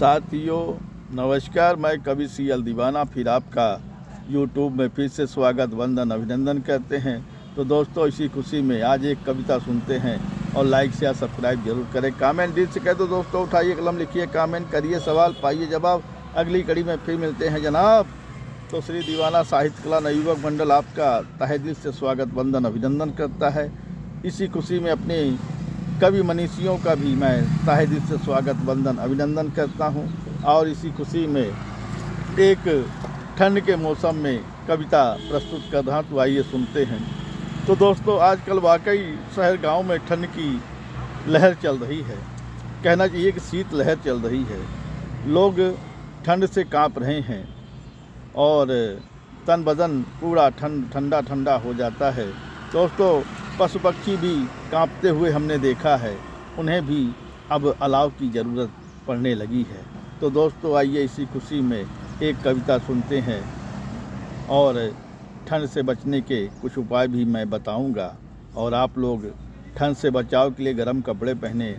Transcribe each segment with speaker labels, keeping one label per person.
Speaker 1: साथियों नमस्कार, मैं कवि सीएल दीवाना फिर आपका यूट्यूब में फिर से स्वागत वंदन अभिनंदन करते हैं। तो दोस्तों, इसी खुशी में आज एक कविता सुनते हैं और लाइक शेयर सब्सक्राइब जरूर करें। कमेंट दिल से कह दो दोस्तों, उठाइए कलम, लिखिए कमेंट, करिए सवाल, पाइए जवाब। अगली कड़ी में फिर मिलते हैं जनाब। तो श्री दीवाना साहित्य कला नवयुवक मंडल आपका तहे दिल से स्वागत वंदन अभिनंदन करता है। इसी खुशी में अपने कवि मनीषियों का भी मैं तहे दिल से स्वागत वंदन अभिनंदन करता हूं। और इसी खुशी में एक ठंड के मौसम में कविता प्रस्तुत कर रहा, तो आइए सुनते हैं। तो दोस्तों, आजकल वाकई शहर गांव में ठंड की लहर चल रही है। कहना चाहिए कि शीत लहर चल रही है। लोग ठंड से कांप रहे हैं और तन बदन पूरा ठंडा ठंडा हो जाता है। दोस्तों, पशु पक्षी भी कांपते हुए हमने देखा है। उन्हें भी अब अलाव की ज़रूरत पड़ने लगी है। तो दोस्तों, आइए इसी खुशी में एक कविता सुनते हैं और ठंड से बचने के कुछ उपाय भी मैं बताऊंगा। और आप लोग ठंड से बचाव के लिए गर्म कपड़े पहने,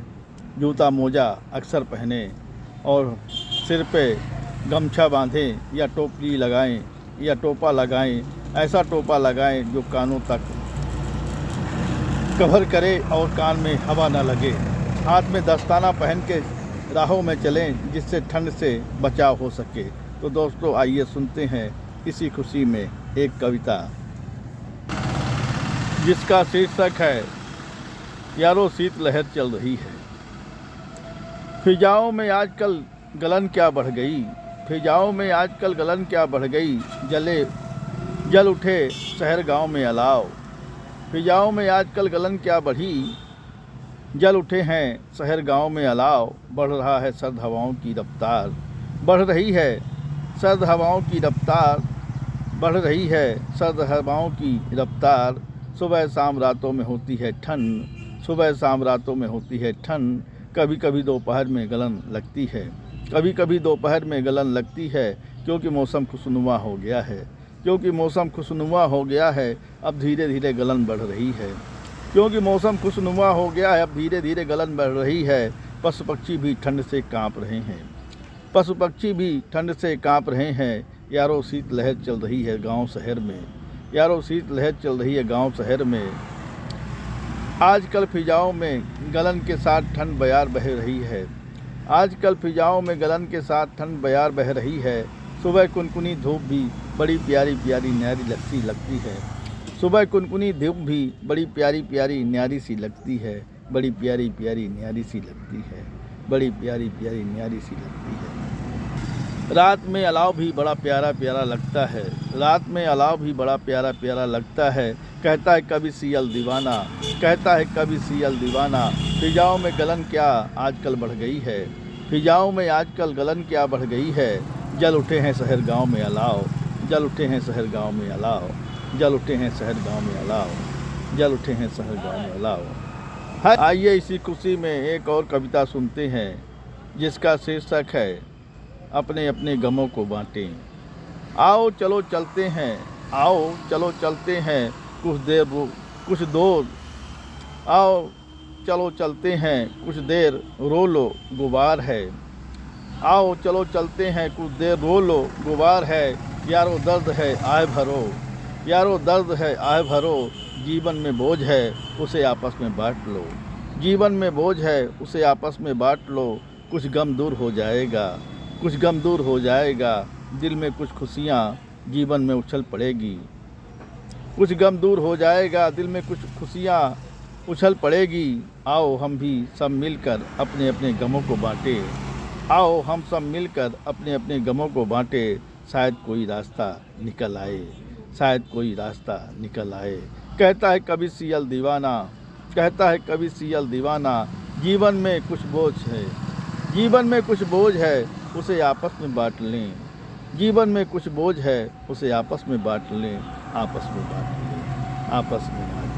Speaker 1: जूता मोजा अक्सर पहने और सिर पे गमछा बांधें या टोपी लगाएं या टोपा लगाएं। ऐसा टोपा लगाएं जो कानों तक कवर करे और कान में हवा न लगे। हाथ में दस्ताना पहन के राहों में चलें, जिससे ठंड से बचाव हो सके। तो दोस्तों, आइए सुनते हैं इसी खुशी में एक कविता, जिसका शीर्षक है यारो शीत लहर चल रही है। फिजाओं में आजकल गलन क्या बढ़ गई, फिजाओं में आजकल गलन क्या बढ़ गई। जल उठे शहर गांव में अलाव, फिजाओं में आजकल गलन क्या बढ़ी। जल उठे हैं शहर गांव में अलाव। बढ़ रहा है सर्द हवाओं की रफ्तार, बढ़ रही है सर्द हवाओं की रफ्तार, बढ़ रही है सर्द हवाओं की रफ्तार। सुबह शाम रातों में होती है ठंड, सुबह शाम रातों में होती है ठंड। कभी कभी दोपहर में गलन लगती है, कभी कभी दोपहर में गलन लगती है। क्योंकि मौसम खुशनुमा हो गया है, क्योंकि मौसम खुशनुमा हो गया है, अब धीरे धीरे गलन बढ़ रही है। क्योंकि मौसम खुशनुमा हो गया है, अब धीरे धीरे गलन बढ़ रही है। पशु पक्षी भी ठंड से कांप रहे हैं, पशु पक्षी भी ठंड से कांप रहे हैं। यारो शीत लहर चल रही है गांव शहर में, यारो शीत लहर चल रही है गांव शहर में। आजकल फिजाओं में गलन के साथ ठंड बयार बह रही है, आजकल फिजाओं में गलन के साथ ठंड बयार बह रही है। सुबह कुनकुनी धूप भी बड़ी प्यारी प्यारी न्यारी लगती है, सुबह कुनकुनी धूप भी बड़ी प्यारी प्यारी न्यारी सी लगती है, बड़ी प्यारी प्यारी न्यारी सी लगती है, बड़ी प्यारी प्यारी न्यारी सी लगती है। रात में अलाव भी बड़ा प्यारा प्यारा लगता है, रात में अलाव भी बड़ा प्यारा प्यारा लगता है। कहता है कवि सीएल दीवाना, कहता है कवि सीएल दीवाना। फिजाओं में गलन क्या आजकल बढ़ गई है, फिजाओं में आजकल गलन क्या बढ़ गई है। जल उठे हैं शहर गांव में अलाव, जल उठे हैं शहर गांव में अलाव, जल उठे हैं शहर गांव में अलाव, जल उठे हैं शहर गांव में अलाव। आइए इसी खुशी में एक और कविता सुनते हैं, जिसका शीर्षक है अपने अपने गमों को बांटें। आओ चलो चलते हैं, आओ चलो चलते हैं, कुछ दूर, आओ चलो चलते हैं, कुछ देर रो लो गुबार है। आओ चलो चलते हैं, कुछ देर रो लो गुबार है। यारो दर्द है आए भरो, यारो दर्द है आए भरो। जीवन में बोझ है उसे आपस में बांट लो, जीवन में बोझ है उसे आपस में बांट लो। कुछ गम दूर हो जाएगा, कुछ गम दूर हो जाएगा। दिल में कुछ खुशियाँ जीवन में उछल पड़ेगी, कुछ गम दूर हो जाएगा। दिल में कुछ खुशियाँ उछल पड़ेगी। आओ हम भी सब मिलकर अपने अपने गमों को बांटें, आओ हम सब मिलकर अपने अपने गमों को बांटें। शायद कोई रास्ता निकल आए, शायद कोई रास्ता निकल आए। कहता है कवि सीएल दीवाना, कहता है कवि सीएल दीवाना। जीवन में कुछ बोझ है, जीवन में कुछ बोझ है, उसे आपस में बांट लें। जीवन में कुछ बोझ है, उसे आपस में बांट लें, आपस में बांट लें, आपस में बांट लें।